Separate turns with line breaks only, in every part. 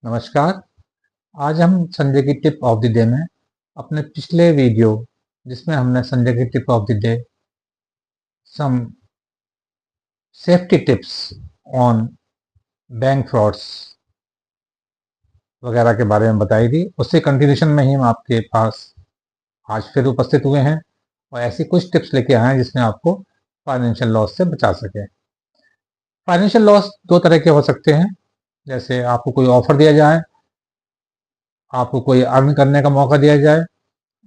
नमस्कार। आज हम संजय की टिप ऑफ द डे में अपने पिछले वीडियो जिसमें हमने संजय की tip of the day some safety tips on bank frauds वगैरह के बारे में बताई थी, उससे कंटिन्यूशन में ही हम आपके पास आज फिर उपस्थित हुए हैं और ऐसी कुछ टिप्स लेके आए हैं जिसमें आपको फाइनेंशियल लॉस से बचा सके। फाइनेंशियल लॉस दो तरह के हो सकते हैं, जैसे आपको कोई ऑफर दिया जाए, आपको कोई अर्न करने का मौका दिया जाए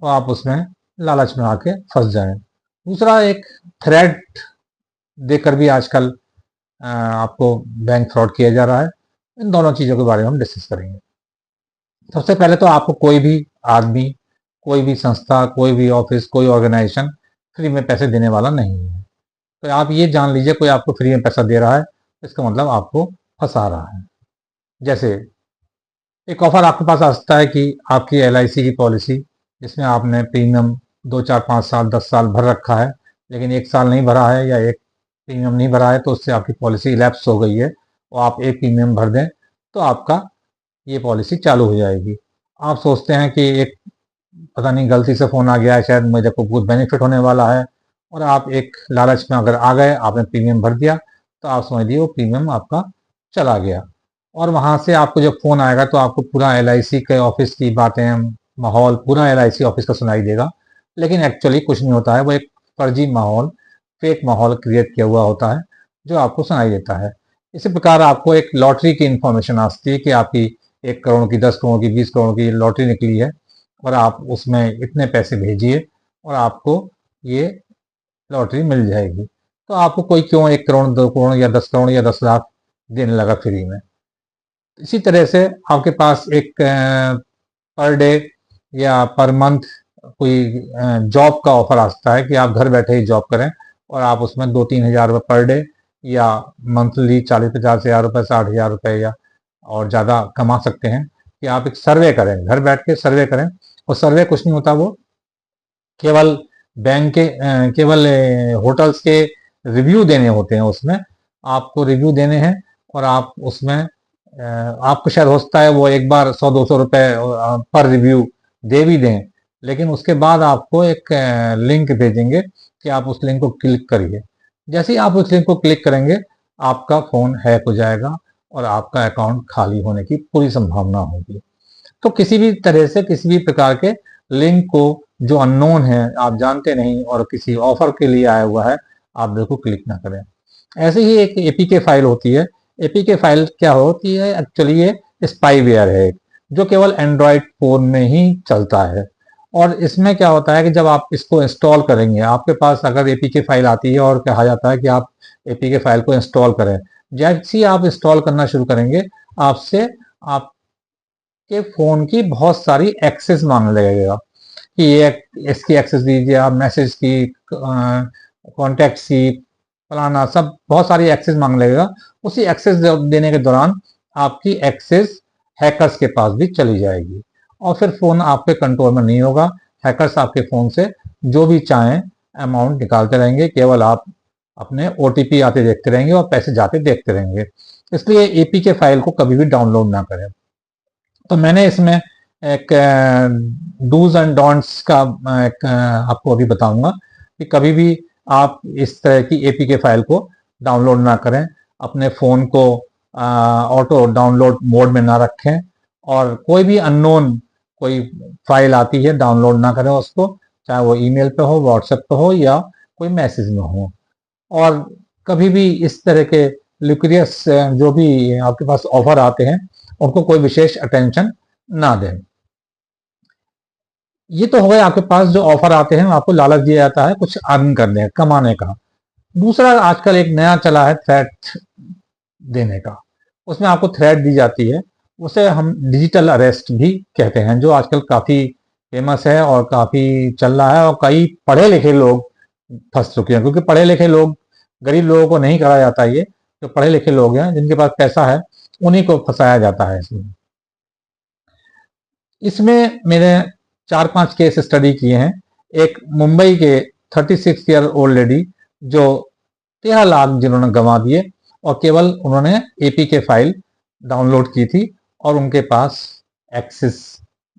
और आप उसमें लालच में आके फंस जाएं। दूसरा एक थ्रेट देकर भी आजकल आपको बैंक फ्रॉड किया जा रहा है। इन दोनों चीज़ों के बारे में हम डिस्कस करेंगे। सबसे पहले तो आपको कोई भी आदमी, कोई भी संस्था, कोई भी ऑफिस, कोई ऑर्गेनाइजेशन फ्री में पैसे देने वाला नहीं है। तो आप ये जान लीजिए, कोई आपको फ्री में पैसा दे रहा है इसका मतलब आपको फंसा रहा है। जैसे एक ऑफर आपके पास आ सकता है कि आपकी LIC की पॉलिसी, जिसमें आपने प्रीमियम 2 4 5 साल 10 साल भर रखा है, लेकिन एक साल नहीं भरा है या एक प्रीमियम नहीं भरा है, तो उससे आपकी पॉलिसी इलैप्स हो गई है और आप एक प्रीमियम भर दें तो आपका ये पॉलिसी चालू हो जाएगी। आप सोचते हैं कि एक पता नहीं गलती से फ़ोन आ गया है, शायद मुझे को कुछ बेनिफिट होने वाला है, और आप एक लालच में अगर आ गए, आपने प्रीमियम भर दिया, तो आप समझ लीजिए वो प्रीमियम आपका चला गया। और वहाँ से आपको जब फ़ोन आएगा तो आपको पूरा LIC के ऑफिस की बातें, माहौल पूरा LIC ऑफिस का सुनाई देगा, लेकिन एक्चुअली कुछ नहीं होता है। वो एक फर्जी माहौल, फेक माहौल क्रिएट किया हुआ होता है जो आपको सुनाई देता है। इसी प्रकार आपको एक लॉटरी की इन्फॉर्मेशन आती है कि आपकी 1 करोड़ की, 10 करोड़ की, 20 करोड़ की लॉटरी निकली है और आप उसमें इतने पैसे भेजिए और आपको ये लॉटरी मिल जाएगी। तो आपको कोई क्यों 1 करोड़, 2 करोड़ या 10 करोड़ या 10 लाख देने लगा फ्री में। इसी तरह से आपके पास एक पर डे या पर मंथ कोई जॉब का ऑफर आ सकता है कि आप घर बैठे ही जॉब करें और आप उसमें 2 3 हज़ार रुपये पर डे या मंथली 40 50 हज़ार रुपये, 60 हज़ार रुपये या और ज़्यादा कमा सकते हैं कि आप एक सर्वे करें, घर बैठ के सर्वे करें। और सर्वे कुछ नहीं होता, वो केवल बैंक के केवल होटल्स के रिव्यू देने होते हैं। उसमें आपको रिव्यू देने हैं और आप उसमें आपको शायद हो सकता है वो एक बार 100 200 रुपये पर रिव्यू दे भी दें, लेकिन उसके बाद आपको एक लिंक भेजेंगे कि आप उस लिंक को क्लिक करिए। जैसे ही आप उस लिंक को क्लिक करेंगे, आपका फ़ोन हैक हो जाएगा और आपका अकाउंट खाली होने की पूरी संभावना होगी। तो किसी भी तरह से, किसी भी प्रकार के लिंक को जो अननोन है, आप जानते नहीं और किसी ऑफर के लिए आया हुआ है, आप बिल्कुल क्लिक ना करें। ऐसे ही एक APK फाइल होती है। APK फाइल क्या होती है? एक्चुअली ये स्पाईवेयर है जो केवल एंड्रॉयड फ़ोन में ही चलता है। और इसमें क्या होता है कि जब आप इसको इंस्टॉल करेंगे, आपके पास अगर APK फाइल आती है और कहा जाता है कि आप APK फाइल को इंस्टॉल करें, जैसे ही आप इंस्टॉल करना शुरू करेंगे, आपसे आपके फ़ोन की बहुत सारी एक्सेस मांगने लगेगा कि ये इसकी एक्सेस दीजिए, आप मैसेज की, कॉन्टैक्ट्स की, फलाना सब बहुत सारी एक्सेस मांगने लगेगा। उसी एक्सेस देने के दौरान आपकी एक्सेस हैकर्स के पास भी चली जाएगी और फिर फ़ोन आपके कंट्रोल में नहीं होगा। हैकर्स आपके फ़ोन से जो भी चाहें अमाउंट निकालते रहेंगे, केवल आप अपने OTP आते देखते रहेंगे और पैसे जाते देखते रहेंगे। इसलिए APK फाइल को कभी भी डाउनलोड ना करें। तो मैंने इसमें एक डूज एंड डोंट्स का एक आपको अभी बताऊंगा कि कभी भी आप इस तरह की APK फाइल को डाउनलोड ना करें, अपने फ़ोन को ऑटो डाउनलोड मोड में ना रखें और कोई भी अननोन कोई फाइल आती है डाउनलोड ना करें उसको, चाहे वो ईमेल पे हो, व्हाट्सएप पे हो या कोई मैसेज में हो। और कभी भी इस तरह के लुक्रियस जो भी आपके पास ऑफर आते हैं उनको कोई विशेष अटेंशन ना दें। ये तो हो गया, आपके पास जो ऑफर आते हैं आपको लालच दिया जाता है कुछ अर्न करने, कमाने का। दूसरा आजकल एक नया चला है थ्रेट देने का। उसमें आपको थ्रेट दी जाती है, उसे हम डिजिटल अरेस्ट भी कहते हैं, जो आजकल काफ़ी फेमस है और काफ़ी चल रहा है और कई पढ़े लिखे लोग फंस चुके हैं, क्योंकि पढ़े लिखे लोग, गरीब लोगों को नहीं करा जाता। ये जो पढ़े लिखे लोग हैं जिनके पास पैसा है उन्हीं को फंसाया जाता है इसमें। इसमें मैंने 4 5 केस स्टडी किए हैं। एक मुंबई के 36 ईयर ओल्ड लेडी जो 13 लाख जिन्होंने गंवा दिए और केवल उन्होंने APK फाइल डाउनलोड की थी और उनके पास एक्सेस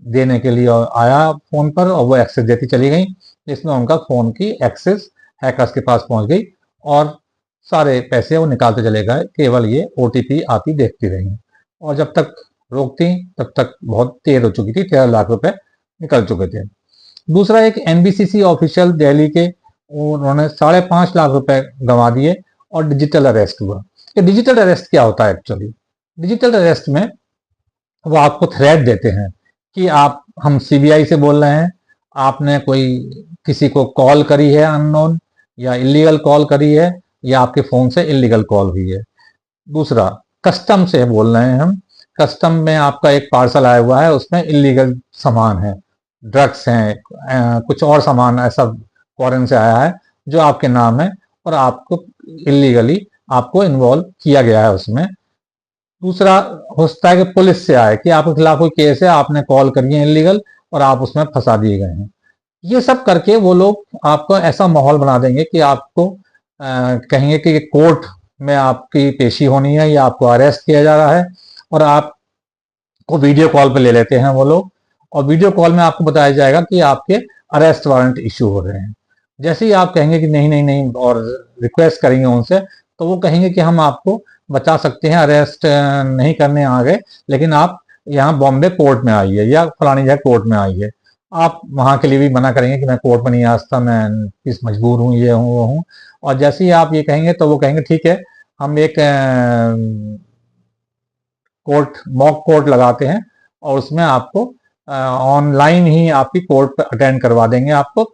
देने के लिए आया फ़ोन पर, और वो एक्सेस देती चली गई, जिसमें उनका फ़ोन की एक्सेस हैकर्स के पास पहुंच गई और सारे पैसे वो निकालते चले गए। केवल ये ओटीपी आती देखती रही, और जब तक रोकती तब तक बहुत देर हो चुकी थी, 13 लाख रुपए निकल चुके थे। दूसरा, एक एनबीसीसी ऑफिशियल दिल्ली के, उन्होंने 5.5 लाख रुपए गंवा दिए और डिजिटल अरेस्ट हुआ। कि डिजिटल अरेस्ट क्या होता है एक्चुअली? डिजिटल अरेस्ट में वो आपको थ्रेट देते हैं कि आप, हम सीबीआई से बोल रहे हैं, आपने कोई किसी को कॉल करी है अननोन, या इलीगल कॉल करी है, या आपके फोन से इलीगल कॉल हुई है। दूसरा, कस्टम से बोल रहे हैं हम, कस्टम में आपका एक पार्सल आया हुआ है, उसमें इलीगल सामान है, ड्रग्स हैं, कुछ और सामान ऐसा फॉरेन से आया है जो आपके नाम है, और आपको इलीगली आपको इन्वॉल्व किया गया है उसमें। दूसरा होता है कि पुलिस से आए कि आपके खिलाफ कोई केस है, आपने कॉल करी है इलीगल और आप उसमें फंसा दिए गए हैं। ये सब करके वो लोग आपको ऐसा माहौल बना देंगे कि आपको कहेंगे कि कोर्ट में आपकी पेशी होनी है या आपको अरेस्ट किया जा रहा है, और आपको वीडियो कॉल पे ले लेते हैं वो लोग, और वीडियो कॉल में आपको बताया जाएगा कि आपके अरेस्ट वारंट इशू हो रहे हैं। जैसे ही आप कहेंगे कि नहीं नहीं नहीं, और रिक्वेस्ट करेंगे उनसे, तो वो कहेंगे कि हम आपको बचा सकते हैं, अरेस्ट नहीं करने आ गए, लेकिन आप यहाँ बॉम्बे कोर्ट में आइए या फलानी जगह कोर्ट में आइए। आप वहाँ के लिए भी मना करेंगे कि मैं कोर्ट में नहीं आ सकता, मैं किस मजबूर हूँ, ये हूँ वो हूँ। और जैसे ही आप ये कहेंगे तो वो कहेंगे ठीक है, हम एक कोर्ट, मॉक कोर्ट लगाते हैं, और उसमें आपको ऑनलाइन ही आपकी कोर्ट अटेंड करवा देंगे आपको,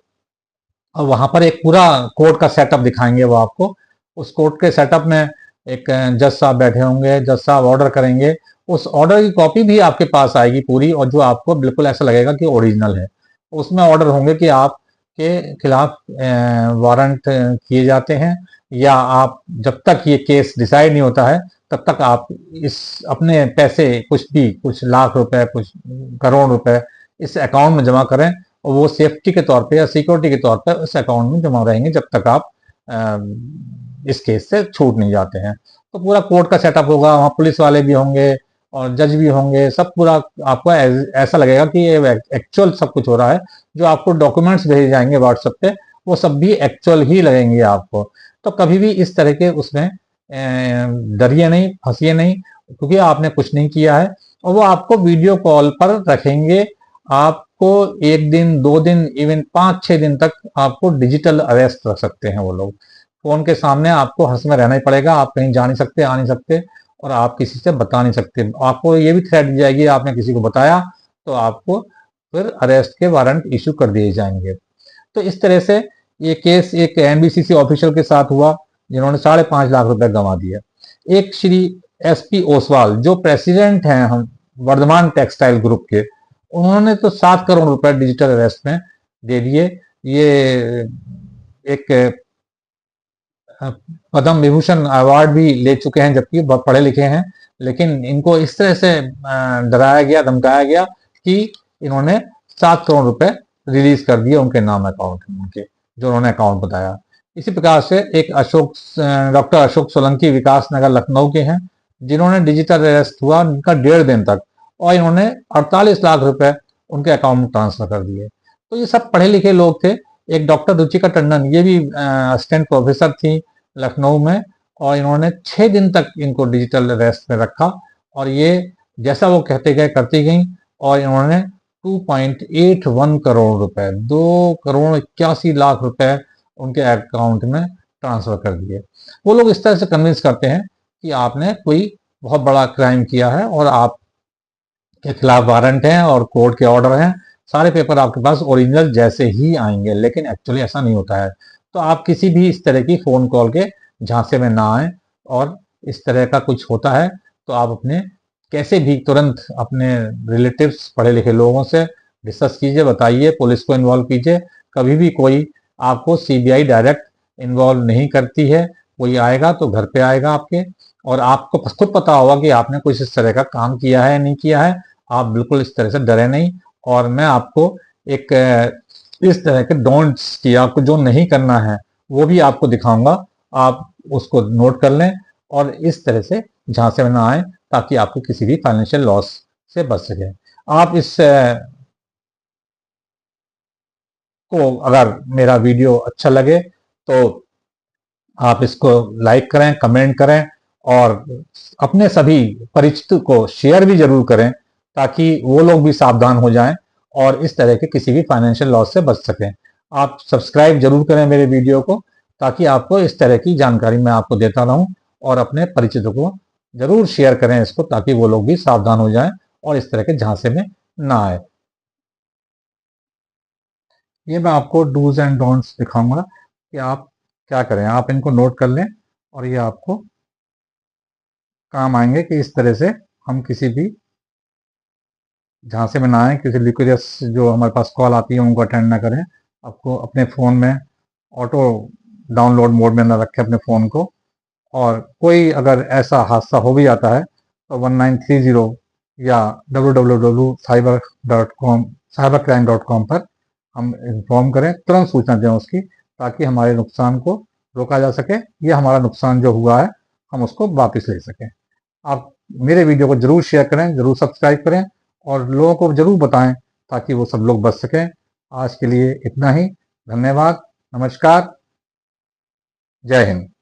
और वहां पर एक पूरा कोर्ट का सेटअप दिखाएंगे वो आपको। उस कोर्ट के सेटअप में एक जज साहब बैठे होंगे, जज साहब ऑर्डर करेंगे, उस ऑर्डर की कॉपी भी आपके पास आएगी पूरी, और जो आपको बिल्कुल ऐसा लगेगा कि ओरिजिनल है। उसमें ऑर्डर होंगे कि आपके खिलाफ वारंट किए जाते हैं, या आप, जब तक ये केस डिसाइड नहीं होता है तब तक आप इस अपने पैसे, कुछ भी, कुछ लाख रुपए, कुछ करोड़ रुपए इस अकाउंट में जमा करें, और वो सेफ्टी के तौर पे या सिक्योरिटी के तौर पे उस अकाउंट में जमा रहेंगे जब तक आप इस केस से छूट नहीं जाते हैं। तो पूरा कोर्ट का सेटअप होगा, वहाँ पुलिस वाले भी होंगे और जज भी होंगे, सब पूरा आपको ऐसा लगेगा कि ये एक्चुअल सब कुछ हो रहा है। जो आपको डॉक्यूमेंट्स भेजे जाएंगे व्हाट्सएप पे, वो सब भी एक्चुअल ही लगेंगे आपको। तो कभी भी इस तरह के उसमें डरिए नहीं, फंसिए नहीं, क्योंकि आपने कुछ नहीं किया है, और वो आपको वीडियो कॉल पर रखेंगे। आपको 1 दिन, 2 दिन, इवन 5-6 दिन तक आपको डिजिटल अरेस्ट रख सकते हैं वो लोग। फोन के सामने आपको हर समय रहना ही पड़ेगा, आप कहीं जा नहीं सकते, आ नहीं सकते, और आप किसी से बता नहीं सकते। आपको ये भी थ्रेट दी जाएगी, आपने किसी को बताया तो आपको फिर अरेस्ट के वारंट इशू कर दिए जाएंगे। तो इस तरह से ये केस एक एनबीसीसी ऑफिशियल के साथ हुआ, जिन्होंने 5.5 लाख रुपए गंवा दिए। एक श्री एसपी ओसवाल, जो प्रेसिडेंट हैं हम वर्धमान टेक्सटाइल ग्रुप के, उन्होंने तो 7 करोड़ रुपए डिजिटल अरेस्ट में दे दिए। ये एक पद्म विभूषण अवार्ड भी ले चुके हैं, जबकि बहुत पढ़े लिखे हैं, लेकिन इनको इस तरह से डराया गया, धमकाया गया कि इन्होंने 7 करोड़ रुपए रिलीज कर दिए उनके नाम अकाउंट में, उनके जो उन्होंने अकाउंट बताया। इसी प्रकार से एक डॉक्टर अशोक सोलंकी, विकास नगर लखनऊ के हैं, जिन्होंने डिजिटल अरेस्ट हुआ उनका 1.5 दिन तक, और इन्होंने 48 लाख रुपए उनके अकाउंट में ट्रांसफर कर दिए। तो ये सब पढ़े लिखे लोग थे। एक डॉक्टर रुचिका टंडन, ये भी असिस्टेंट प्रोफेसर थी लखनऊ में, और इन्होंने 6 दिन तक इनको डिजिटल अरेस्ट में रखा, और ये जैसा वो कहते गए करती गई, और इन्होंने 2.81 करोड़ रुपए, 2 करोड़ 81 लाख रुपए उनके अकाउंट में ट्रांसफर कर दिए। वो लोग इस तरह से कन्विंस करते हैं कि आपने कोई बहुत बड़ा क्राइम किया है, और आपके खिलाफ वारंट हैं और कोर्ट के ऑर्डर हैं, सारे पेपर आपके पास ओरिजिनल जैसे ही आएंगे, लेकिन एक्चुअली ऐसा नहीं होता है। तो आप किसी भी इस तरह की फोन कॉल के झांसे में ना आए, और इस तरह का कुछ होता है तो आप अपने कैसे भी तुरंत अपने रिलेटिव्स, पढ़े लिखे लोगों से डिस्कस कीजिए, बताइए, पुलिस को इन्वॉल्व कीजिए। कभी भी कोई आपको सीबीआई डायरेक्ट इन्वॉल्व नहीं करती है, कोई आएगा तो घर पे आएगा आपके, और आपको खुद पता होगा कि आपने कुछ इस तरह का काम किया है नहीं किया है। आप बिल्कुल इस तरह से डरे नहीं, और मैं आपको एक इस तरह के डोंट्स की, आपको जो नहीं करना है वो भी आपको दिखाऊंगा, आप उसको नोट कर लें और इस तरह से झांसे में ना आए, ताकि आपको किसी भी फाइनेंशियल लॉस से बच सके। आप इस को अगर मेरा वीडियो अच्छा लगे तो आप इसको लाइक करें, कमेंट करें और अपने सभी परिचित को शेयर भी जरूर करें ताकि वो लोग भी सावधान हो जाएं और इस तरह के किसी भी फाइनेंशियल लॉस से बच सकें। आप सब्सक्राइब जरूर करें मेरे वीडियो को ताकि आपको इस तरह की जानकारी मैं आपको देता रहूं और अपने परिचितों को जरूर शेयर करें इसको ताकि वो लोग भी सावधान हो जाएं और इस तरह के झांसे में ना आए। ये मैं आपको डूज एंड डोंट्स दिखाऊंगा कि आप क्या करें। आप इनको नोट कर लें और ये आपको काम आएंगे कि इस तरह से हम किसी भी झांसे में ना आए, किसी लिक्विडियस जो हमारे पास कॉल आती है उनको अटेंड ना करें। आपको अपने फ़ोन में ऑटो डाउनलोड मोड में ना रखें अपने फ़ोन को, और कोई अगर ऐसा हादसा हो भी जाता है तो 1930 या www.cybercrime.com पर हम इन्फॉर्म करें, तुरंत सूचना दें उसकी, ताकि हमारे नुकसान को रोका जा सके या हमारा नुकसान जो हुआ है हम उसको वापस ले सकें। आप मेरे वीडियो को जरूर शेयर करें, जरूर सब्सक्राइब करें और लोगों को जरूर बताएं ताकि वो सब लोग बच सकें। आज के लिए इतना ही। धन्यवाद। नमस्कार। जय हिंद।